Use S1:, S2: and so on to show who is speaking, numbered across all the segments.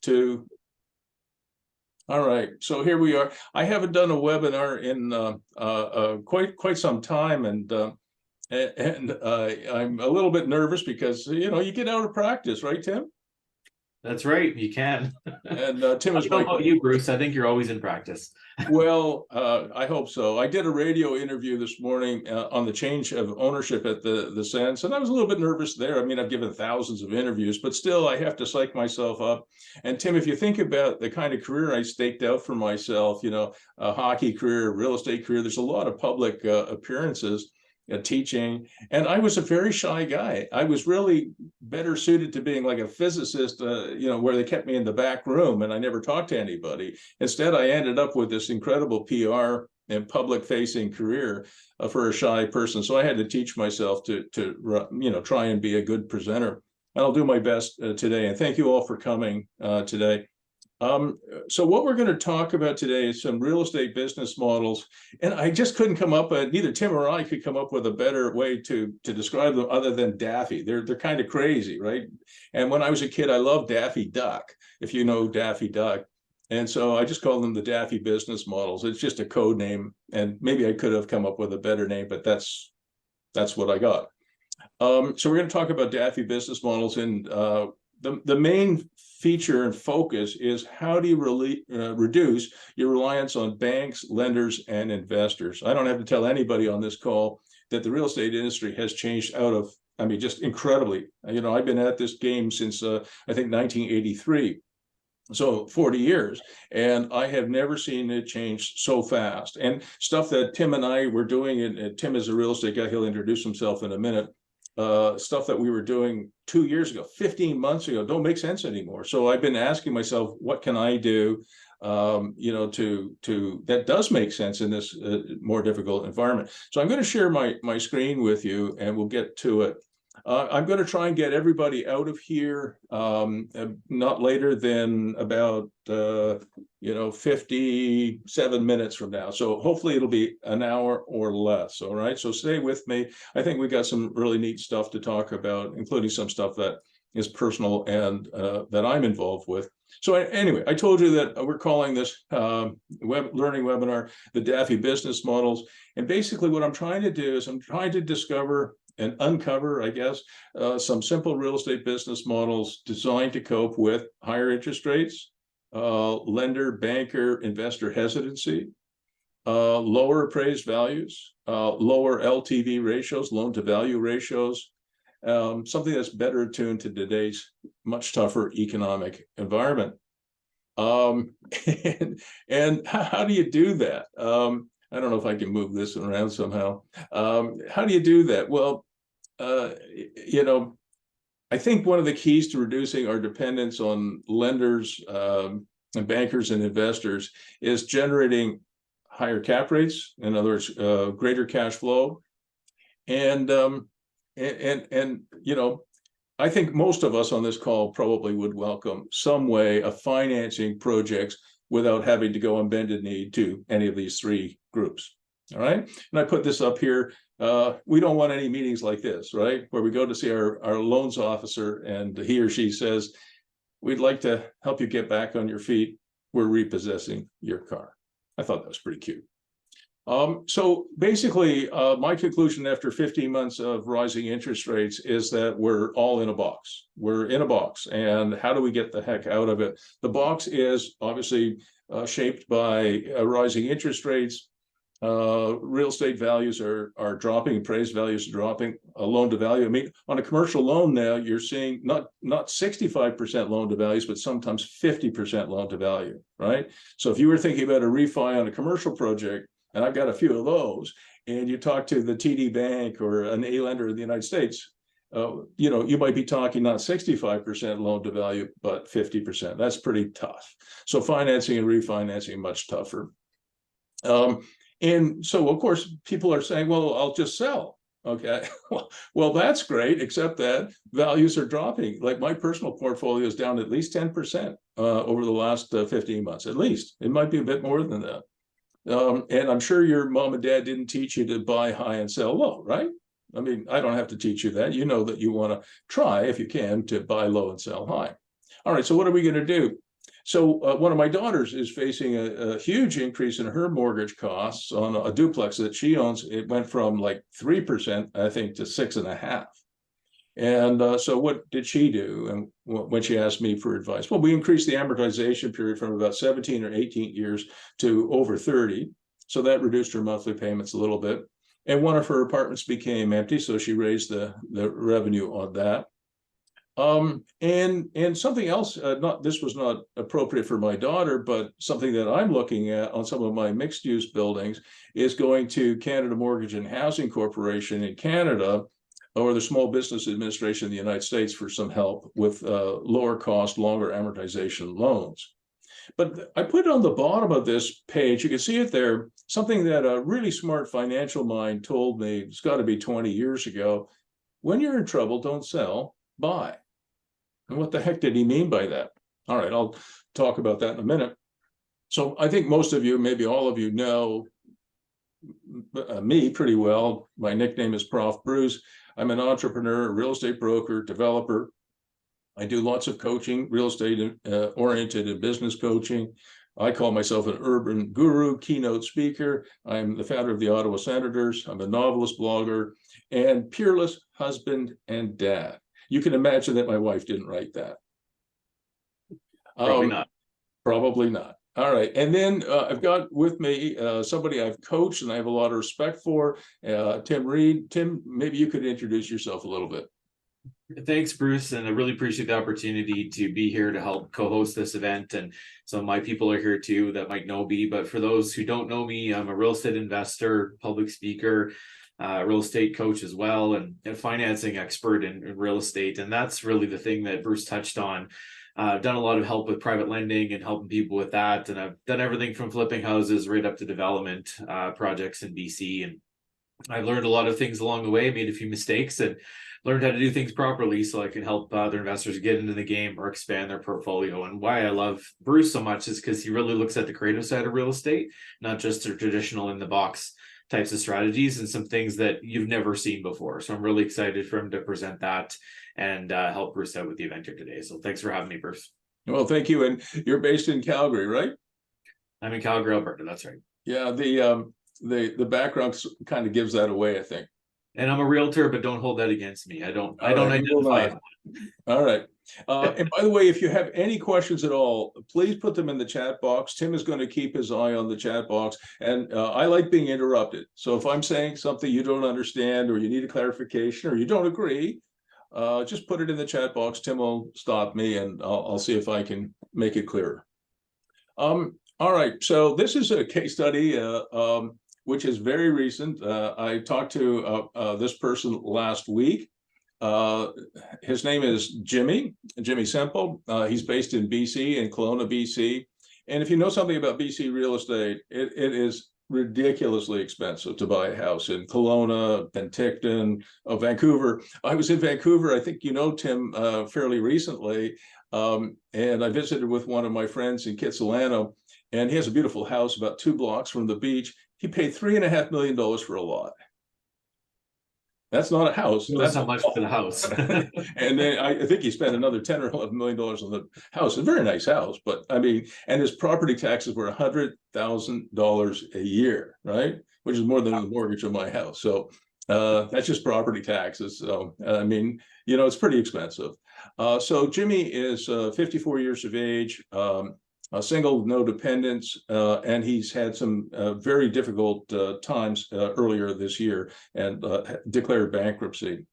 S1: two. All right, so here we are. I haven't done a webinar in quite some time, and I'm a little bit nervous because you get out of practice, right, Tim?
S2: That's right, you can.
S1: And Tim is
S2: I don't know about you, Bruce. I think you're always in practice.
S1: Well, I hope so. I did a radio interview this morning on the change of ownership at the Sense, and I was a little bit nervous there. I mean, I've given thousands of interviews, but still, I have to psych myself up. And Tim, if you think about the kind of career I staked out for myself, a hockey career, real estate career, there's a lot of public appearances. Teaching, and I was a very shy guy. I was really better suited to being like a physicist, where they kept me in the back room and I never talked to anybody. Instead, I ended up with this incredible PR and public-facing career for a shy person. So I had to teach myself to try and be a good presenter. And I'll do my best today. And thank you all for coming today. So what we're going to talk about today is some real estate business models, and I just couldn't come up with, neither Tim or I could come up with a better way to describe them other than Daffy. They're kind of crazy, right? And when I was a kid, I loved Daffy Duck, if you know Daffy Duck. And so I just call them the Daffy Business Models. It's just a code name, and maybe I could have come up with a better name, but that's what I got. So we're going to talk about Daffy Business Models, and the main feature and focus is how do you reduce your reliance on banks, lenders, and investors. I don't have to tell anybody on this call that the real estate industry has changed just incredibly. I've been at this game since I think 1983. So 40 years, and I have never seen it change so fast. And stuff that Tim and I were doing, and Tim is a real estate guy, he'll introduce himself in a minute. Stuff that we were doing 2 years ago, 15 months ago, don't make sense anymore. So I've been asking myself, what can I do, that does make sense in this more difficult environment. So I'm going to share my screen with you, and we'll get to it. I'm going to try and get everybody out of here not later than about 57 minutes from now. So hopefully it'll be an hour or less. All right, so stay with me. I think we got some really neat stuff to talk about, including some stuff that is personal and that I'm involved with. So anyway, I told you that we're calling this learning webinar the Daffy Business Models. And basically what I'm trying to do is I'm trying to discover and uncover, I guess, some simple real estate business models designed to cope with higher interest rates, lender, banker, investor hesitancy, lower appraised values, lower LTV ratios, loan to value ratios, something that's better attuned to today's much tougher economic environment. And how do you do that? I don't know if I can move this around somehow. How do you do that? Well, I think one of the keys to reducing our dependence on lenders and bankers and investors is generating higher cap rates. In other words, greater cash flow. And I think most of us on this call probably would welcome some way of financing projects without having to go on bended knee to any of these three groups. All right. And I put this up here. We don't want any meetings like this, right? Where we go to see our loans officer and he or she says, we'd like to help you get back on your feet. We're repossessing your car. I thought that was pretty cute. So basically, my conclusion after 15 months of rising interest rates is that we're all in a box. We're in a box. And how do we get the heck out of it? The box is obviously shaped by rising interest rates. Real estate values are dropping, appraised values are dropping, loan to value. I mean, on a commercial loan now, you're seeing not 65% loan to values, but sometimes 50% loan to value, right? So if you were thinking about a refi on a commercial project, and I've got a few of those, and you talk to the TD Bank or an A lender in the United States, you might be talking not 65% loan to value, but 50%. That's pretty tough. So financing and refinancing much tougher. And so, of course, people are saying, well, I'll just sell. Okay, well, that's great, except that values are dropping. Like my personal portfolio is down at least 10% over the last 15 months, at least. It might be a bit more than that. And I'm sure your mom and dad didn't teach you to buy high and sell low, right? I mean, I don't have to teach you that. You know that you want to try, if you can, to buy low and sell high. All right, so what are we going to do? So one of my daughters is facing a huge increase in her mortgage costs on a duplex that she owns. It went from like 3%, I think, to 6.5%. And so what did she do? And when she asked me for advice, well, we increased the amortization period from about 17 or 18 years to over 30. So that reduced her monthly payments a little bit. And one of her apartments became empty, so she raised the revenue on that. And something else, this was not appropriate for my daughter, but something that I'm looking at on some of my mixed use buildings is going to Canada Mortgage and Housing Corporation in Canada, or the Small Business Administration in the United States, for some help with lower cost, longer amortization loans. But I put on the bottom of this page, you can see it there, something that a really smart financial mind told me, it's got to be 20 years ago. When you're in trouble, don't sell, buy. And what the heck did he mean by that? All right, I'll talk about that in a minute. So I think most of you, maybe all of you, know me pretty well. My nickname is Prof. Bruce. I'm an entrepreneur, real estate broker, developer. I do lots of coaching, real estate oriented and business coaching. I call myself an urban guru, keynote speaker. I'm the founder of the Ottawa Senators. I'm a novelist, blogger, and peerless husband and dad. You can imagine that my wife didn't write that.
S2: Probably not.
S1: Probably not. All right. And then I've got with me somebody I've coached and I have a lot of respect for, Tim Reed. Tim, maybe you could introduce yourself a little bit.
S2: Thanks, Bruce. And I really appreciate the opportunity to be here to help co-host this event. And some of my people are here too that might know me. But for those who don't know me, I'm a real estate investor, public speaker, real estate coach as well, and a financing expert in real estate. And that's really the thing that Bruce touched on. I've done a lot of help with private lending and helping people with that. And I've done everything from flipping houses right up to development projects in BC. And I've learned a lot of things along the way, made a few mistakes, and learned how to do things properly so I can help other investors get into the game or expand their portfolio. And why I love Bruce so much is because he really looks at the creative side of real estate, not just the traditional in the box types of strategies and some things that you've never seen before. So I'm really excited for him to present that and help Bruce out with the event here today. So thanks for having me, Bruce.
S1: Well, thank you. And you're based in Calgary, right?
S2: I'm in Calgary, Alberta. That's right.
S1: Yeah, the background kind of gives that away, I think.
S2: And I'm a realtor, but don't hold that against me. I don't identify.
S1: All right. And by the way, if you have any questions at all, please put them in the chat box. Tim is going to keep his eye on the chat box. And I like being interrupted. So if I'm saying something you don't understand, or you need a clarification, or you don't agree, just put it in the chat box. Tim will stop me and I'll see if I can make it clearer. All right. So this is a case study which is very recent. I talked to this person last week. His name is Jimmy Semple. He's based in BC, in Kelowna, BC. And if you know something about BC real estate, it is ridiculously expensive to buy a house in Kelowna, Penticton, Vancouver. I was in Vancouver, I think you know Tim, fairly recently. And I visited with one of my friends in Kitsilano, and he has a beautiful house about 2 blocks from the beach. He paid $3.5 million for a lot. That's not a house.
S2: That's not much for the house.
S1: And then I think he spent another $10 or $11 million on the house. A very nice house, but I mean, and his property taxes were $100,000 a year, right? Which is more than the mortgage of my house. So that's just property taxes. So I mean, you know, it's pretty expensive. So Jimmy is 54 years of age. Single, no dependents, and he's had some very difficult times earlier this year and declared bankruptcy.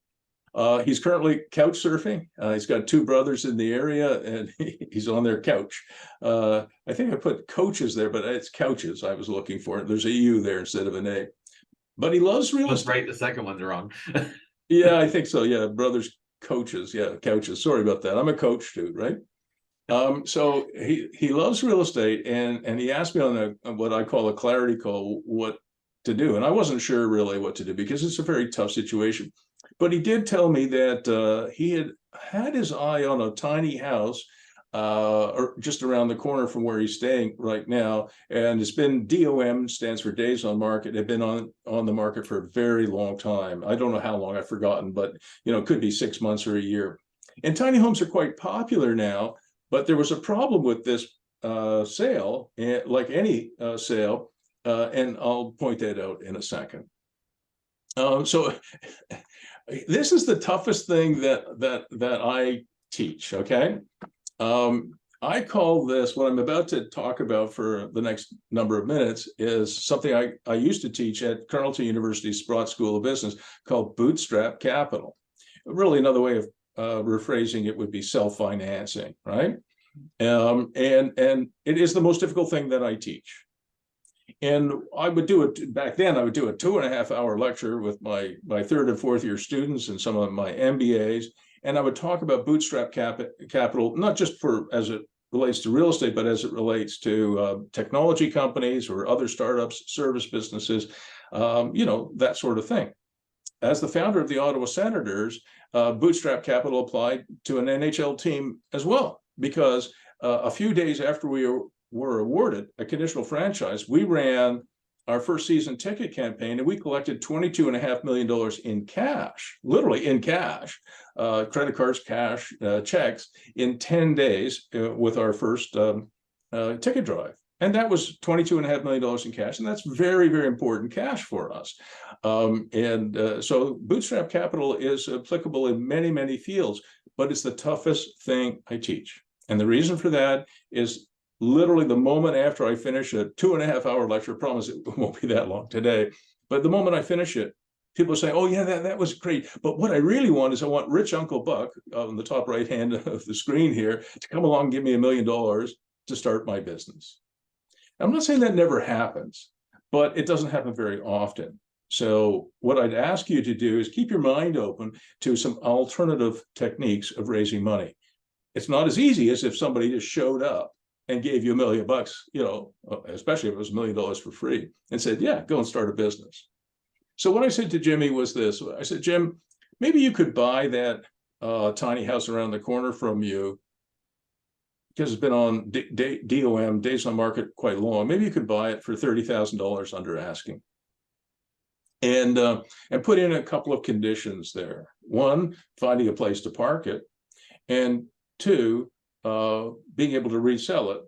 S1: He's currently couch surfing. He's got 2 brothers in the area, and he's on their couch. I think I put coaches there, but it's couches I was looking for. There's a U there instead of an A. But he loves real estate.
S2: Right, the second one's wrong.
S1: Yeah, I think so. Yeah, brothers, coaches. Yeah, couches. Sorry about that. I'm a coach too, right? So he loves real estate, and he asked me on what I call a clarity call what to do, and I wasn't sure really what to do because it's a very tough situation. But he did tell me that he had his eye on a tiny house or just around the corner from where he's staying right now, and it's been DOM, stands for days on market. It's been on the market for a very long time. I don't know how long, I've forgotten, but you know, it could be 6 months or a year. And tiny homes are quite popular now. But there was a problem with this sale, like any sale, and I'll point that out in a second. So this is the toughest thing that I teach. Okay, I call this, what I'm about to talk about for the next number of minutes, is something I used to teach at Carleton University Sprott School of Business called Bootstrap Capital. Really, another way of rephrasing it would be self-financing, right? And it is the most difficult thing that I teach. And I would do it back then. I would do a 2.5-hour lecture with my third and fourth year students and some of my MBAs, and I would talk about bootstrap capital, not just for as it relates to real estate, but as it relates to technology companies or other startups, service businesses, that sort of thing. As the founder of the Ottawa Senators, Bootstrap Capital applied to an NHL team as well, because a few days after we were awarded a conditional franchise, we ran our first season ticket campaign, and we collected $22.5 million in cash, literally in cash, credit cards, cash, checks, in 10 days with our first ticket drive. And that was $22.5 million in cash, and that's very, very important cash for us. So Bootstrap Capital is applicable in many, many fields, but it's the toughest thing I teach. And the reason for that is literally the moment after I finish a 2.5-hour lecture, I promise it won't be that long today, but the moment I finish it, people say, oh yeah, that was great. But what I really want is I want rich Uncle Buck on the top right hand of the screen here to come along and give me $1 million to start my business. I'm not saying that never happens, but it doesn't happen very often. So what I'd ask you to do is keep your mind open to some alternative techniques of raising money. It's not as easy as if somebody just showed up and gave you $1 million, especially if it was $1 million for free, and said, yeah, go and start a business. So what I said to Jimmy was this. I said, Jim, maybe you could buy that tiny house around the corner from you, because it's been on DOM, days on market, quite long. Maybe you could buy it for $30,000 under asking, and put in a couple of conditions there. One, finding a place to park it, and two, being able to resell it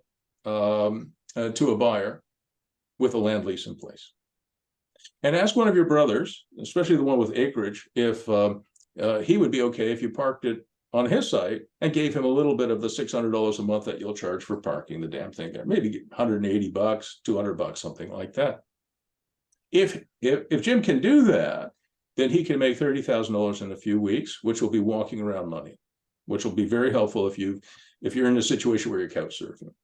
S1: to a buyer with a land lease in place. And ask one of your brothers, especially the one with acreage, if he would be okay if you parked it on his site and gave him a little bit of the $600 a month that you'll charge for parking the damn thing there. Maybe $180, $200, something like that. If Jim can do that, then he can make $30,000 in a few weeks, which will be walking around money, which will be very helpful if you're in a situation where you're couch surfing.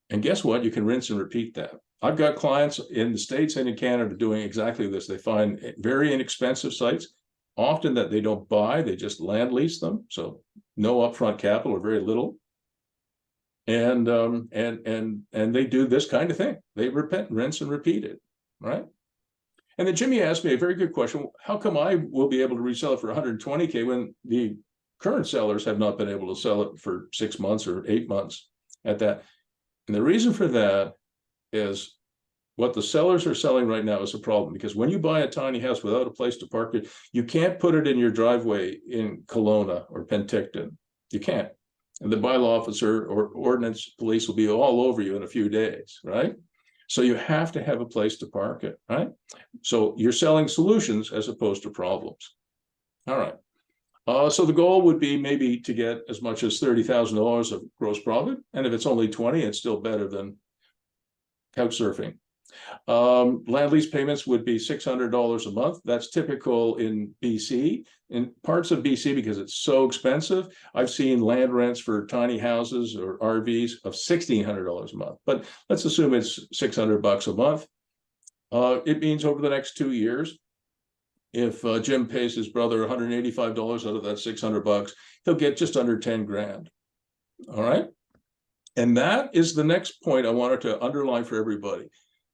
S1: And guess what? You can rinse and repeat that. I've got clients in the States and in Canada doing exactly this. They find very inexpensive sites, often that they don't buy, they just land lease them. So no upfront capital or very little. And they do this kind of thing. They rinse and repeat it, right? And then Jimmy asked me a very good question. How come I will be able to resell it for $120K when the current sellers have not been able to sell it for 6 months or 8 months at that? And the reason for that is what the sellers are selling right now is a problem, because when you buy a tiny house without a place to park it, you can't put it in your driveway in Kelowna or Penticton. You can't. And the bylaw officer or ordinance police will be all over you in a few days, right? So you have to have a place to park it, right? So you're selling solutions as opposed to problems. All right. So the goal would be maybe to get as much as $30,000 of gross profit. And if it's only 20, it's still better than couch surfing. Land lease payments would be $600 a month. That's typical in BC. In parts of BC, because it's so expensive, I've seen land rents for tiny houses or RVs of $1,600 a month. But let's assume it's $600 a month. It means over the next 2 years, if Jim pays his brother $185 out of that $600, he'll get just under 10 grand. All right. And that is the next point I wanted to underline for everybody.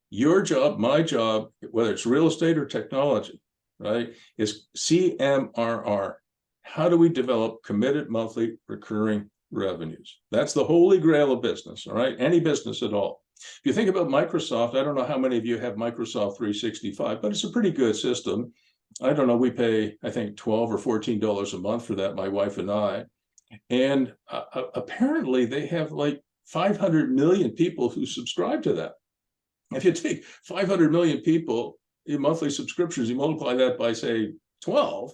S1: Your job, my job, whether it's real estate or technology, right, is CMRR. How do we develop committed monthly recurring revenues? That's the holy grail of business, all right? Any business at all. If you think about Microsoft, I don't know how many of you have Microsoft 365, but it's a pretty good system. I don't know, we pay, I think, $12 or $14 a month for that, my wife and I. And apparently they have like 500 million people who subscribe to that. If you take 500 million people in monthly subscriptions, you multiply that by, say, 12,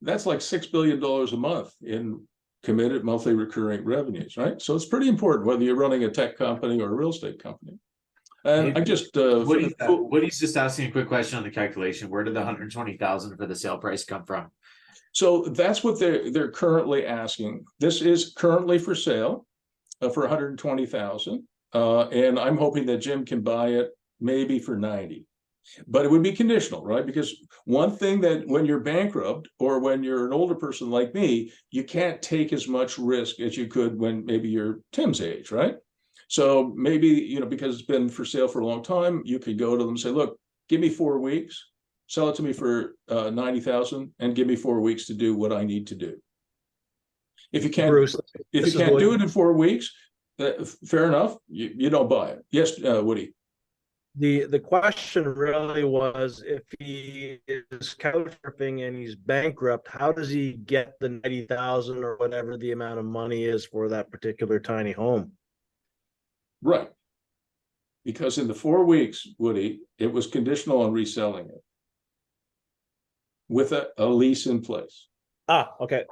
S1: that's like $6 billion a month in committed monthly recurring revenues, right? So it's pretty important whether you're running a tech company or a real estate company. And I just
S2: Woody's just asking a quick question on the calculation. Where did the 120,000 for the sale price come from?
S1: So that's what they're currently asking. This is currently for sale for 120,000, and I'm hoping that Jim can buy it maybe for 90. But it would be conditional, right? Because one thing that when you're bankrupt or when you're an older person like me, you can't take as much risk as you could when maybe you're Tim's age, right? So maybe, you know, because it's been for sale for a long time, you could go to them and say, look, give me 4 weeks, sell it to me for 90,000 and give me 4 weeks to do what I need to do. If you can't,
S3: Bruce,
S1: if you can't do it in 4 weeks, fair enough, you don't buy it. Yes, Woody.
S3: The question really was, if he is couch surfing and he's bankrupt, how does he get the 90,000 or whatever the amount of money is for that particular tiny home?
S1: Right. Because in the 4 weeks, Woody, it was conditional on reselling it with a lease in place.
S3: Ah, okay.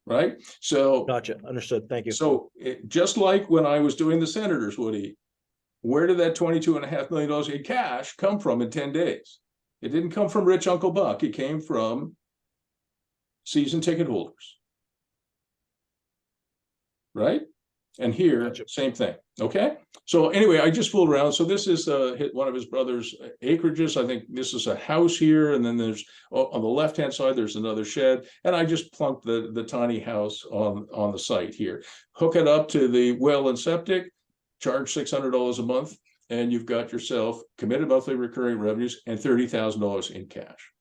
S1: Right. So
S3: Gotcha. Understood. Thank you.
S1: So just like when I was doing the Senators, Woody, where did that $22.5 million in cash come from in 10 days? It didn't come from rich Uncle Buck. It came from season ticket holders. Right? And here,
S3: Gotcha.
S1: Same thing. Okay. So anyway, I just fooled around. So this is one of his brother's acreages. I think this is a house here. And then there's on the left-hand side, there's another shed. And I just plunked the tiny house on the site here. Hook it up to the well and septic, charge $600 a month, and you've got yourself committed monthly recurring revenues and $30,000 in cash.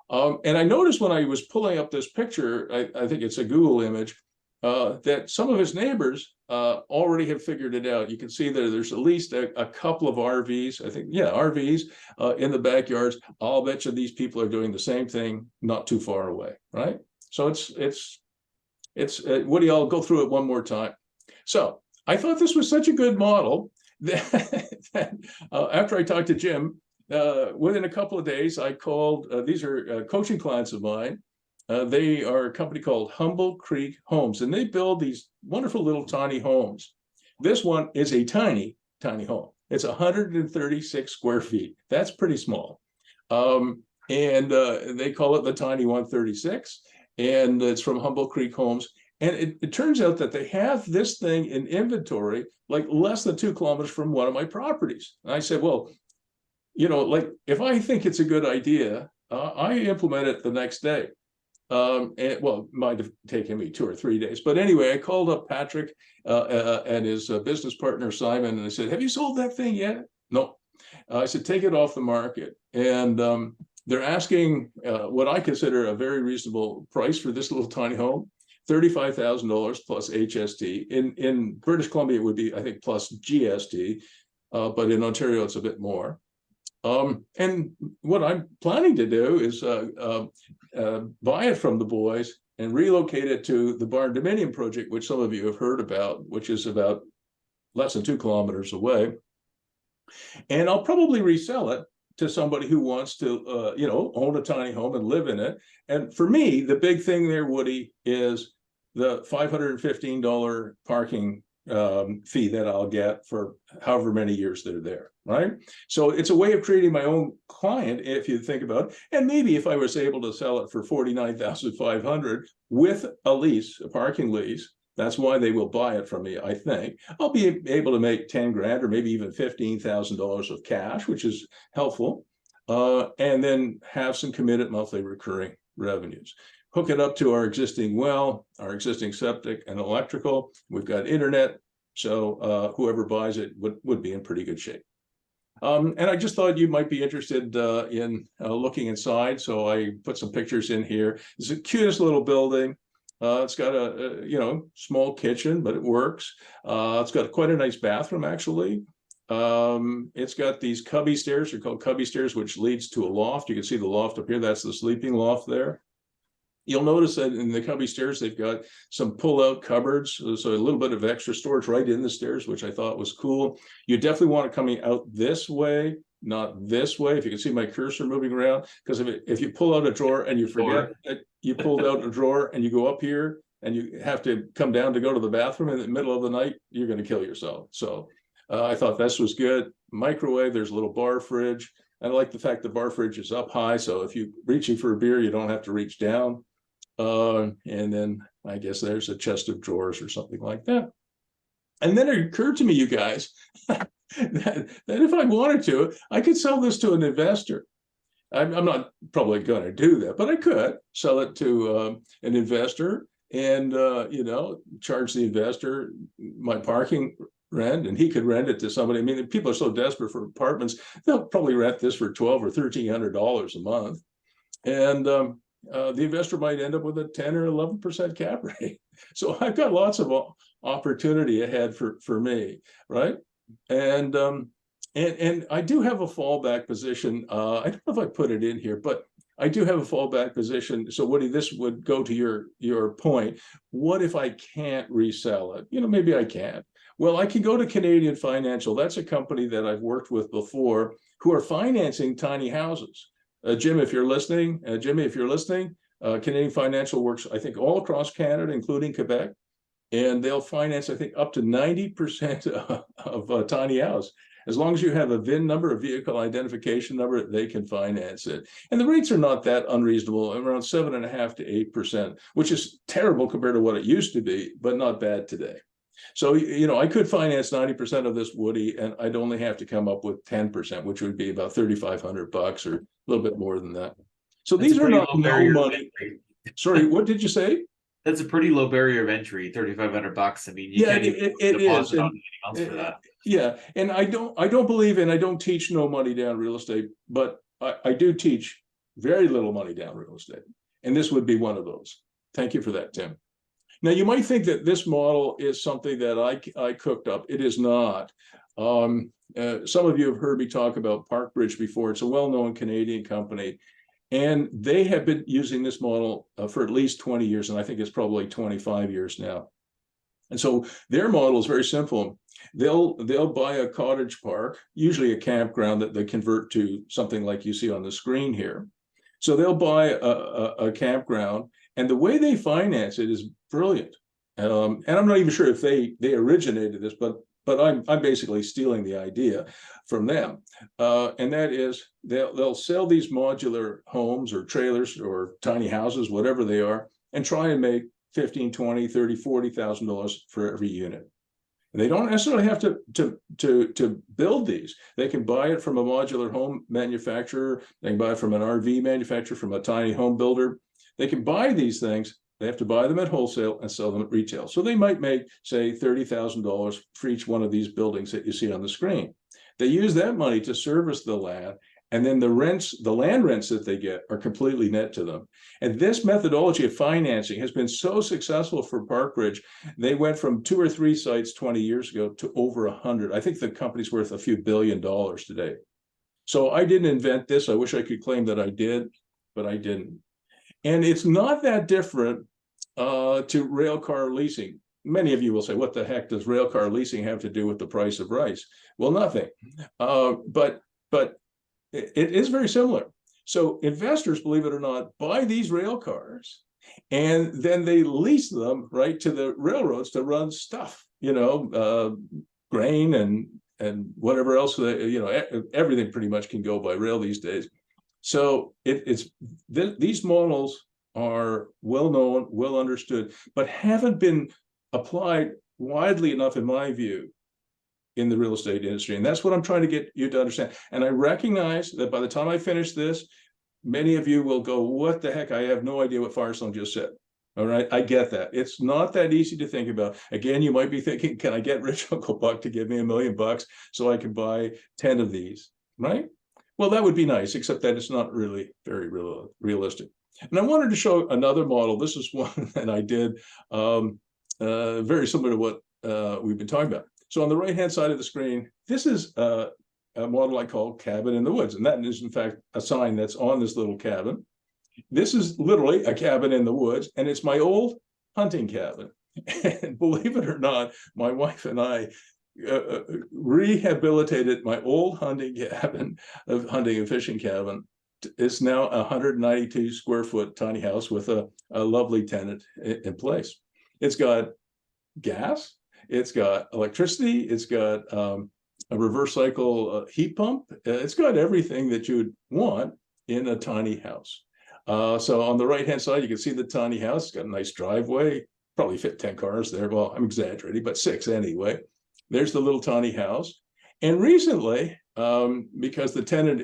S1: And I noticed when I was pulling up this picture, I think it's a Google image, that some of his neighbors already have figured it out. You can see there's at least a couple of RVs, I think, yeah, RVs in the backyards. I'll bet you these people are doing the same thing not too far away, right? So it's Woody, I'll go through it one more time. So I thought this was such a good model that after I talked to Jim, within a couple of days, I called, these are coaching clients of mine. They are a company called Humble Creek Homes, and they build these wonderful little tiny homes. This one is a tiny home. It's 136 square feet. That's pretty small. And they call it the Tiny 136, and it's from Humble Creek Homes. And it turns out that they have this thing in inventory, like less than 2 kilometers from one of my properties. And I said, well, you know, like if I think it's a good idea, I implement it the next day. Well, it might have taken me 2 or 3 days. But anyway, I called up Patrick and his business partner, Simon, and I said, have you sold that thing yet? No. I said, take it off the market. And they're asking what I consider a very reasonable price for this little tiny home. $35,000 plus HST. In British Columbia, it would be, I think, plus GST, but in Ontario, it's a bit more. And what I'm planning to do is buy it from the boys and relocate it to the Barn Dominion project, which some of you have heard about, which is about less than 2 kilometers away. And I'll probably resell it to somebody who wants to, you know, own a tiny home and live in it. And for me, the big thing there, Woody, is the $515 parking fee that I'll get for however many years they're there, right? So it's a way of creating my own client, if you think about it. And maybe if I was able to sell it for $49,500 with a lease, a parking lease, that's why they will buy it from me, I think. I'll be able to make 10 grand or maybe even $15,000 of cash, which is helpful, and then have some committed monthly recurring revenues. Hook it up to our existing well, our existing septic and electrical. We've got internet, so whoever buys it would be in pretty good shape. And I just thought you might be interested in looking inside, so I put some pictures in here. It's the cutest little building. It's got a you know, small kitchen, but it works. It's got quite a nice bathroom, actually. It's got these cubby stairs. They're called cubby stairs, which leads to a loft. You can see the loft up here. That's the sleeping loft there. You'll notice that in the cubby stairs, they've got some pull-out cupboards, so a little bit of extra storage right in the stairs, which I thought was cool. You definitely want it coming out this way, not this way. If you can see my cursor moving around, because if you pull out a drawer and you forget that you pulled out a drawer and you go up here and you have to come down to go to the bathroom in the middle of the night, you're going to kill yourself. So I thought this was good. Microwave, there's a little bar fridge. I like the fact the bar fridge is up high, so if you're reaching for a beer, you don't have to reach down. And then I guess there's a chest of drawers or something like that. And then it occurred to me, you guys, that if I wanted to, I could sell this to an investor. I'm not probably going to do that, but I could sell it to an investor and, charge the investor my parking rent, and he could rent it to somebody. I mean, people are so desperate for apartments, they'll probably rent this for $1,200 or $1,300 a month. And the investor might end up with a 10 or 11% cap rate. So I've got lots of opportunity ahead for me, right? And I do have a fallback position. I don't know if I put it in here, but I do have a fallback position. So Woody, this would go to your point. What if I can't resell it? Maybe I can't. Well, I can go to Canadian Financial. That's a company that I've worked with before who are financing tiny houses. Jim, if you're listening, Jimmy, if you're listening, Canadian Financial works, I think, all across Canada, including Quebec, and they'll finance, I think, up to 90% of a tiny house. As long as you have a VIN number, a vehicle identification number, they can finance it. And the rates are not that unreasonable, around 7.5% to 8%, which is terrible compared to what it used to be, but not bad today. So, I could finance 90% of this, Woody, and I'd only have to come up with 10%, which would be about $3,500 or a little bit more than that. So
S2: That's
S1: these are not no money. Sorry, what did you say?
S2: That's a pretty low barrier of entry, $3,500. I mean, you can't even deposit on anything else for that.
S1: Yeah, and I don't believe, and I don't teach no money down real estate, but I do teach very little money down real estate, and this would be one of those. Thank you for that, Tim. Now, you might think that this model is something that I cooked up. It is not. Some of you have heard me talk about Parkbridge before. It's a well-known Canadian company, and they have been using this model for at least 20 years, and I think it's probably 25 years now. And so their model is very simple. They'll buy a cottage park, usually a campground that they convert to something like you see on the screen here. So they'll buy a campground, and the way they finance it is brilliant. And I'm not even sure if they originated this, but I'm basically stealing the idea from them. And that is they'll sell these modular homes or trailers or tiny houses, whatever they are, and try and make $15,000, $20,000, $30,000, $40,000 for every unit. And they don't necessarily have to build these. They can buy it from a modular home manufacturer. They can buy it from an RV manufacturer, from a tiny home builder. They can buy these things. They have to buy them at wholesale and sell them at retail. So they might make, say, $30,000 for each one of these buildings that you see on the screen. They use that money to service the land, and then the land rents that they get are completely net to them. And this methodology of financing has been so successful for Parkbridge. They went from 2 or 3 sites 20 years ago to over 100. I think the company's worth a few $1 billion today. So I didn't invent this. I wish I could claim that I did, but I didn't. And it's not that different to railcar leasing. Many of you will say, what the heck does railcar leasing have to do with the price of rice? Well, nothing. But it is very similar. So investors, believe it or not, buy these rail cars, and then they lease them right to the railroads to run stuff, grain and whatever else, everything pretty much can go by rail these days. So these models are well known, well understood, but haven't been applied widely enough, in my view, in the real estate industry. And that's what I'm trying to get you to understand. And I recognize that by the time I finish this, many of you will go, what the heck? I have no idea what Firestone just said. All right, I get that. It's not that easy to think about. Again, you might be thinking, can I get rich Uncle Buck to give me $1 million so I can buy 10 of these, right? Well, that would be nice, except that it's not really very realistic. And I wanted to show another model. This is one that I did very similar to what we've been talking about. So on the right-hand side of the screen, this is a model I call Cabin in the Woods. And that is, in fact, a sign that's on this little cabin. This is literally a cabin in the woods, and it's my old hunting cabin. And believe it or not, my wife and I rehabilitated my old hunting and fishing cabin. It's now a 192 square foot tiny house with a lovely tenant in place. It's got gas, it's got electricity, it's got a reverse cycle heat pump. It's got everything that you would want in a tiny house. So on the right hand side, you can see the tiny house. It's got a nice driveway, probably fit 10 cars there. Well, I'm exaggerating, but 6 anyway. There's the little tiny house. And recently, because the tenant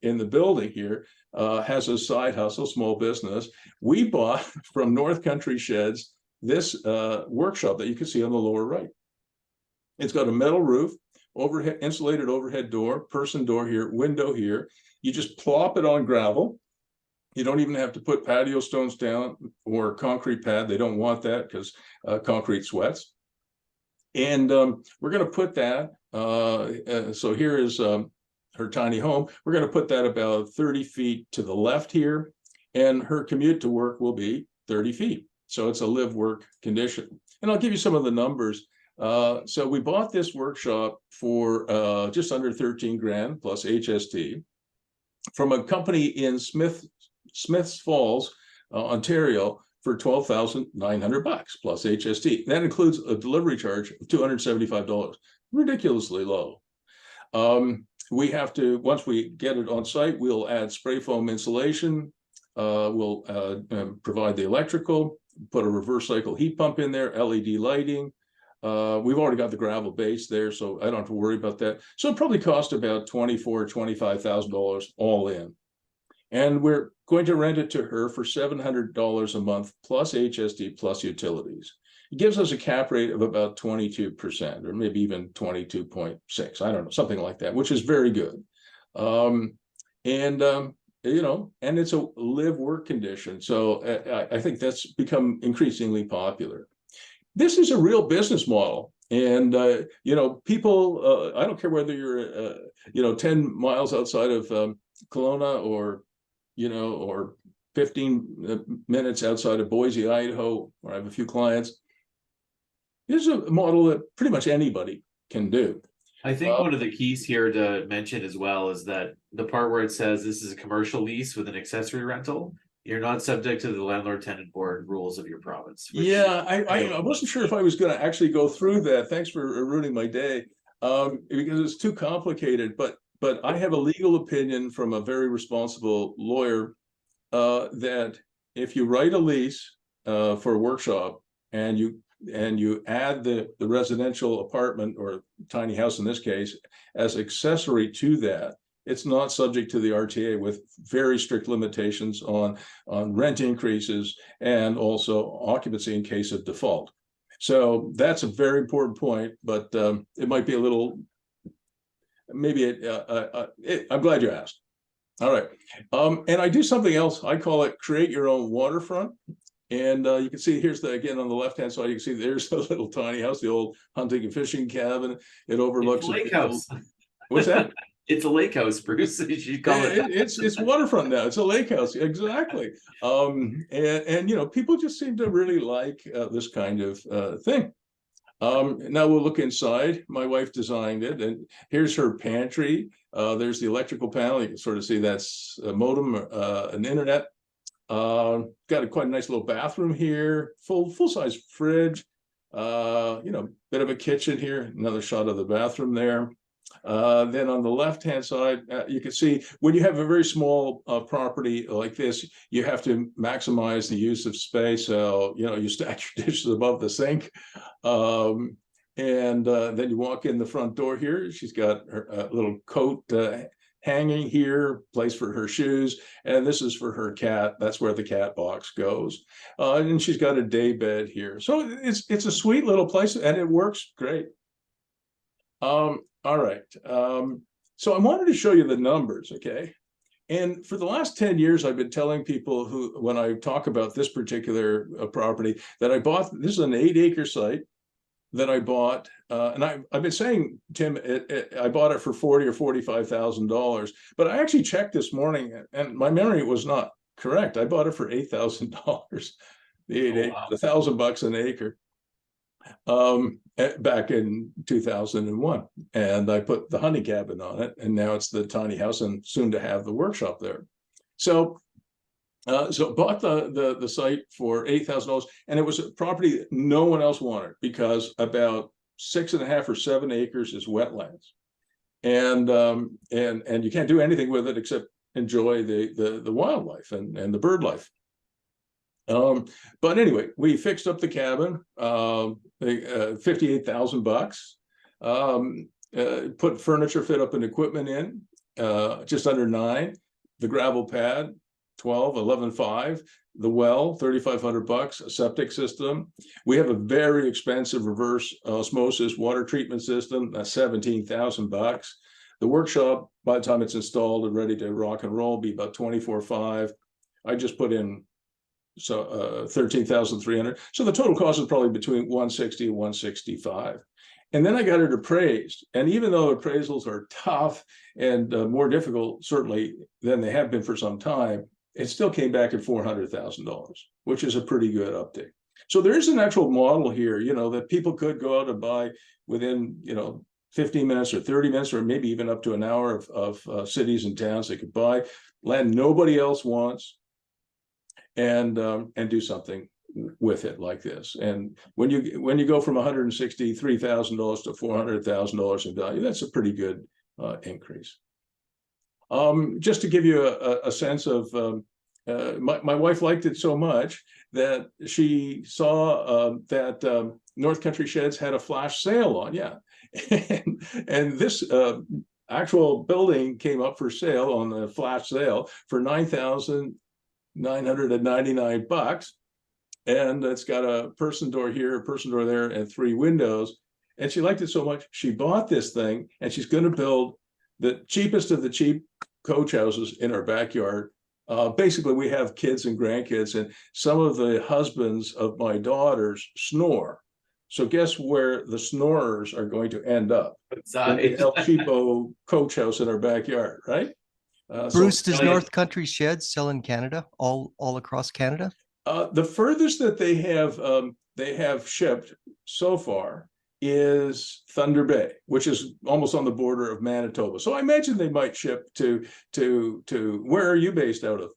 S1: in the building here has a side hustle, small business, we bought from North Country Sheds this workshop that you can see on the lower right. It's got a metal roof, overhead insulated overhead door, person door here, window here. You just plop it on gravel. You don't even have to put patio stones down or concrete pad. They don't want that because concrete sweats. And we're going to put that. So here is her tiny home. We're going to put that about 30 feet to the left here. And her commute to work will be 30 feet. So it's a live work condition. And I'll give you some of the numbers. So we bought this workshop for just under 13 grand plus HST from a company in Smiths Falls, Ontario, for $12,900 plus HST. That includes a delivery charge of $275, ridiculously low. We have to, once we get it on site, we'll add spray foam insulation. We'll provide the electrical, put a reverse cycle heat pump in there, LED lighting. We've already got the gravel base there, so I don't have to worry about that. So it probably cost about $24,000, $25,000 all in. And we're going to rent it to her for $700 a month plus HST plus utilities. It gives us a cap rate of about 22% or maybe even 22.6. I don't know, something like that, which is very good. You know, and it's a live work condition. So I think that's become increasingly popular. This is a real business model. And, you know, people, I don't care whether you're, you know, 10 miles outside of Kelowna or, you know, or 15 minutes outside of Boise, Idaho, where I have a few clients. This is a model that pretty much anybody can do.
S2: I think one of the keys here to mention as well is that the part where it says this is a commercial lease with an accessory rental, you're not subject to the landlord tenant board rules of your province.
S1: Yeah, I wasn't sure if I was going to actually go through that. Thanks for ruining my day, because it's too complicated. But I have a legal opinion from a very responsible lawyer that if you write a lease for a workshop and you add the residential apartment or tiny house in this case as accessory to that, it's not subject to the RTA with very strict limitations on rent increases and also occupancy in case of default. So that's a very important point, but it might be a little, maybe I'm glad you asked. All right. And I do something else. I call it create your own waterfront. And you can see here's again on the left-hand side, you can see there's a little tiny house, the old hunting and fishing cabin. It overlooks
S2: a lake house.
S1: What's that?
S2: It's a lake house, Bruce. You call it.
S1: It's waterfront now. It's a lake house, exactly. And you know, people just seem to really like this kind of thing. Now we'll look inside. My wife designed it, and here's her pantry. There's the electrical panel. You can sort of see that's a modem, an internet. Got quite a nice little bathroom here, full-size fridge, you know, bit of a kitchen here, another shot of the bathroom there. Then on the left-hand side, you can see when you have a very small property like this, you have to maximize the use of space. So, you know, you stack your dishes above the sink. And then you walk in the front door here. She's got her little coat hanging here, place for her shoes, and this is for her cat. That's where the cat box goes. And she's got a day bed here. So it's a sweet little place, and it works great. All right. So I wanted to show you the numbers, okay? And for the last 10 years, I've been telling people who, when I talk about this particular property, that I bought, this is an 8-acre site that I bought, and I've been saying, Tim, I bought it for $40,000 or $45,000, but I actually checked this morning, and my memory was not Correct. I bought it for $8,000.
S2: Oh, wow.
S1: $1,000 an acre. Back in 2001, and I put the honey cabin on it, and now it's the tiny house, and soon to have the workshop there. So, bought the site for $8,000, and it was a property that no one else wanted because about 6.5 or 7 acres is wetlands, and you can't do anything with it except enjoy the wildlife and the bird life. But anyway, we fixed up the cabin, $58,000. Put furniture, fit up, and equipment in, just under 9. The gravel pad, 11.5. The well, $3,500. A septic system. We have a very expensive reverse osmosis water treatment system. That's $17,000. The workshop, by the time it's installed and ready to rock and roll, be about $24,500. I just put in 13,300. So the total cost is probably between 160 and 165. And then I got it appraised. And even though appraisals are tough and more difficult, certainly, than they have been for some time, it still came back at $400,000, which is a pretty good uptick. So there is an actual model here, that people could go out and buy within, 15 minutes or 30 minutes, or maybe even up to an hour of cities and towns. They could buy land nobody else wants, and do something with it like this. And when you go from $163,000 to $400,000 in value, that's a pretty good increase. Just to give you a sense of, my wife liked it so much that she saw that North Country Sheds had a flash sale on, and this actual building came up for sale on the flash sale for $9,999, and it's got a person door here, a person door there, and 3 windows. And she liked it so much, she bought this thing, and she's going to build the cheapest of the cheap coach houses in our backyard. Basically, we have kids and grandkids, and some of the husbands of my daughters snore. So guess where the snorers are going to end up? In the El Cheapo coach house in our backyard, right?
S4: Bruce, does North Country Sheds sell in Canada, all across Canada?
S1: The furthest that they have shipped so far is Thunder Bay, which is almost on the border of Manitoba. So I imagine they might ship to where are you based out of?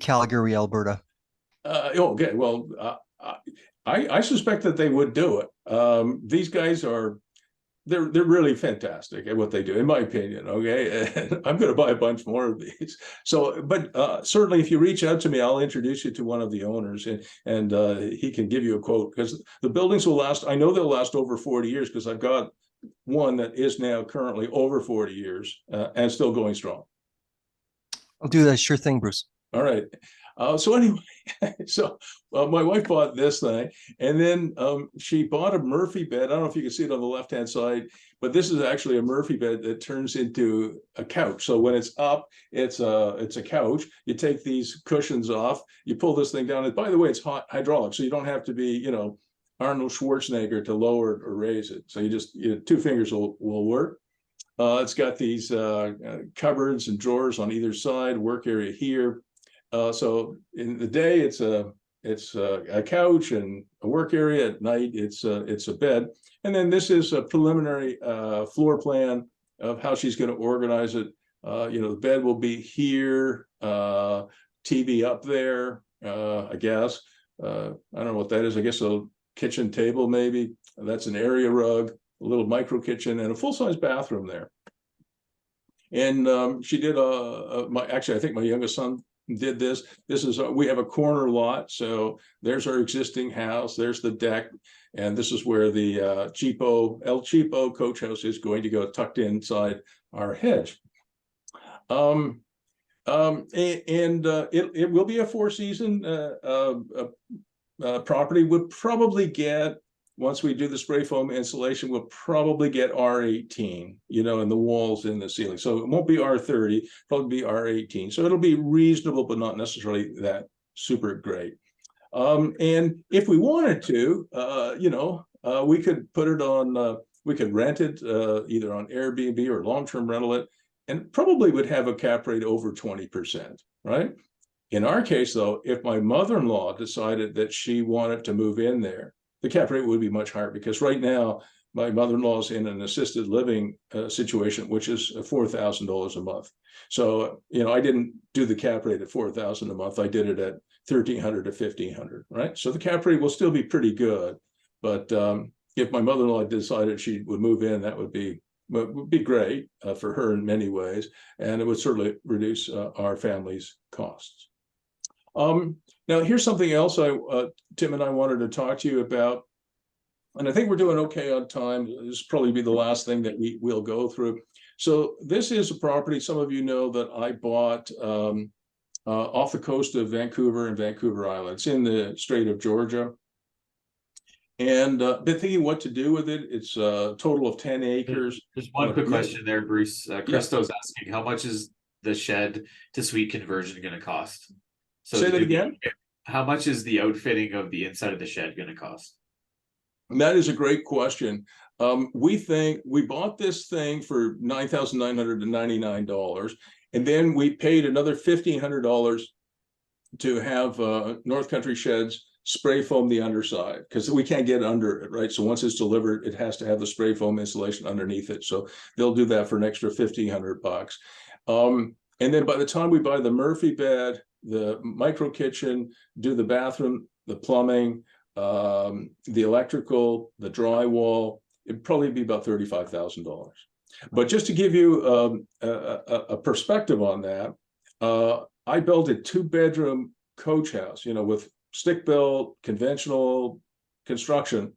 S4: Calgary, Alberta.
S1: Okay, well, I suspect that they would do it. These guys they're really fantastic at what they do, in my opinion. Okay, and I'm going to buy a bunch more of these. So, but certainly, if you reach out to me, I'll introduce you to one of the owners, and he can give you a quote, because the buildings will last. I know they'll last over 40 years because I've got one that is now currently over 40 years and still going strong.
S4: I'll do that. Sure thing, Bruce.
S1: All right. So anyway, my wife bought this thing, and then she bought a Murphy bed. I don't know if you can see it on the left-hand side, but this is actually a Murphy bed that turns into a couch. So when it's up, it's a couch. You take these cushions off, you pull this thing down. And by the way, it's hydraulic, so you don't have to be, Arnold Schwarzenegger to lower it or raise it. So you just 2 fingers will work. It's got these cupboards and drawers on either side. Work area here. So in the day, it's a couch and a work area. At night, it's a bed. And then this is a preliminary floor plan of how she's going to organize it. The bed will be here, TV up there, I guess. I don't know what that is. I guess a kitchen table, maybe. That's an area rug, a little micro kitchen, and a full-size bathroom there. And she did actually, I think my youngest son did this. We have a corner lot, so there's our existing house, there's the deck, and this is where the El Cheapo coach house is going to go, tucked inside our hedge. It will be a 4-season property. We'll probably get, once we do the spray foam insulation, we'll probably get R18, in the walls, in the ceiling. So it won't be R30, probably be R18. So it'll be reasonable, but not necessarily that super great. And if we wanted to, we could put it on, we could rent it either on Airbnb or long-term rental it, and probably would have a cap rate over 20%, right? In our case, though, if my mother-in-law decided that she wanted to move in there, the cap rate would be much higher, because right now my mother-in-law is in an assisted living situation, which is $4,000 a month. So, I didn't do the cap rate at $4,000 a month. I did it at $1,300 to $1,500, right? So the cap rate will still be pretty good. But if my mother-in-law decided she would move in, that would be great for her in many ways, and it would certainly reduce our family's costs. Now, here's something else Tim and I wanted to talk to you about, and I think we're doing okay on time. This will probably be the last thing that we'll go through. So this is a property, some of you know, that I bought off the coast of Vancouver and Vancouver Island. It's in the Strait of Georgia. And been thinking what to do with it. It's a total of 10 acres.
S2: There's one quick question there, Bruce. Christo's asking, how much is the shed to suite conversion going to cost? So
S1: say that again.
S2: How much is the outfitting of the inside of the shed going to cost?
S1: That is a great question. We think we bought this thing for $9,999, and then we paid another $1,500 to have North Country Sheds spray foam the underside, because we can't get under it, right? So once it's delivered, it has to have the spray foam insulation underneath it. So they'll do that for an extra $1,500. And then by the time we buy the Murphy bed, the micro kitchen, do the bathroom, the plumbing, the electrical, the drywall, it'd probably be about $35,000. But just to give you a perspective on that, I built a 2-bedroom coach house, with stick-built, conventional construction.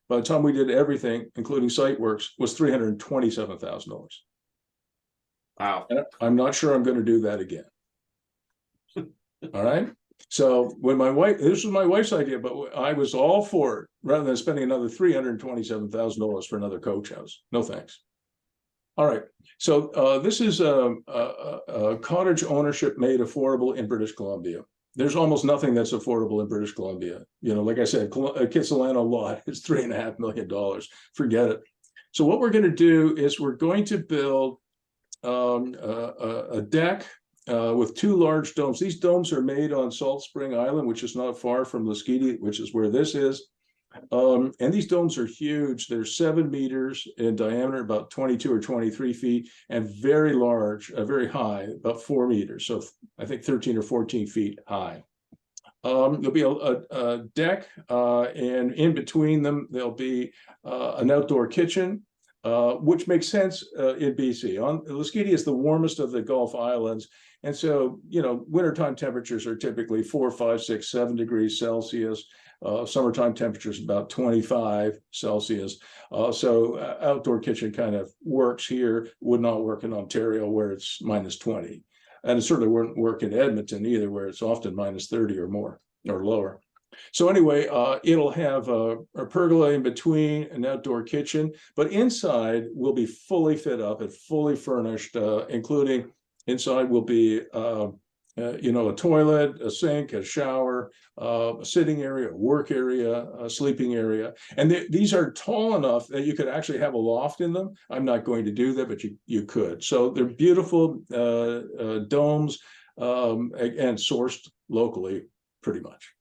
S1: By the time we did everything, including site works, was $327,000.
S2: Wow.
S1: And I'm not sure I'm going to do that again. All right. So when this was my wife's idea, but I was all for it, rather than spending another $327,000 for another coach house. No thanks. All right. So this is a cottage ownership made affordable in British Columbia. There's almost nothing that's affordable in British Columbia. Like I said, Kitsilano lot is $3.5 million. Forget it. So what we're going to do is we're going to build a deck with 2 large domes. These domes are made on Salt Spring Island, which is not far from Lasqueti, which is where this is. And these domes are huge. They're 7 meters in diameter, about 22 or 23 feet, and very large, very high, about 4 meters. So I think 13 or 14 feet high. There'll be a deck, and in between them, there'll be an outdoor kitchen, which makes sense in BC. Lasqueti is the warmest of the Gulf Islands. And so, wintertime temperatures are typically 4, 5, 6, 7 degrees Celsius. Summertime temperatures about 25 Celsius. So outdoor kitchen kind of works here, would not work in Ontario where it's -20. And it certainly wouldn't work in Edmonton either, where it's often -30 or more or lower. So anyway, it'll have a pergola in between, an outdoor kitchen, but inside will be fully fit up and fully furnished, including inside will be a toilet, a sink, a shower, a sitting area, a work area, a sleeping area. And these are tall enough that you could actually have a loft in them. I'm not going to do that, but you could. So they're beautiful domes, and sourced locally, pretty much.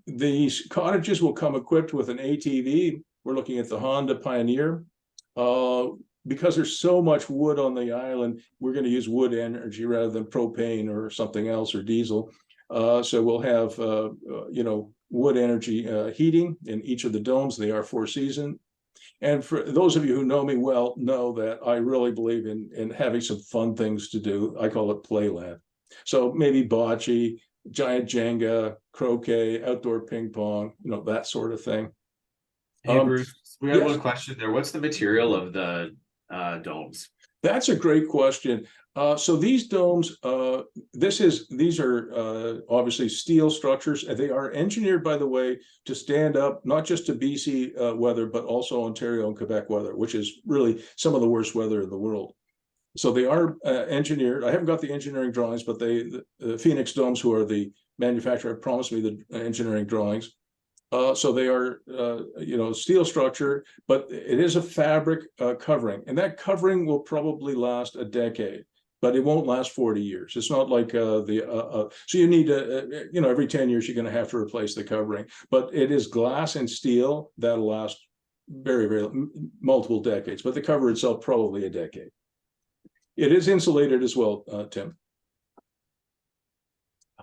S1: These cottages will come equipped with an ATV. We're looking at the Honda Pioneer. Because there's so much wood on the island, we're going to use wood energy rather than propane or something else or diesel. So we'll have, wood energy heating in each of the domes. They are 4-season. And for those of you who know me well, know that I really believe in having some fun things to do. I call it playland. So maybe bocce, giant Jenga, croquet, outdoor ping pong, that sort of thing.
S2: Hey, Bruce, we have
S1: yes.
S2: one question there. What's the material of the domes?
S1: That's a great question. So these domes, these are obviously steel structures, and they are engineered, by the way, to stand up not just to BC weather, but also Ontario and Quebec weather, which is really some of the worst weather in the world. So they are engineered. I haven't got the engineering drawings, but the Phoenix Domes, who are the manufacturer, promised me the engineering drawings. So they are, steel structure, but it is a fabric covering, and that covering will probably last a decade. but it won't last 40 years. It's not like so you need to, every 10 years, you're going to have to replace the covering, but it is glass and steel that'll last very, very multiple decades, but the cover itself, probably a decade. It is insulated as well, Tim.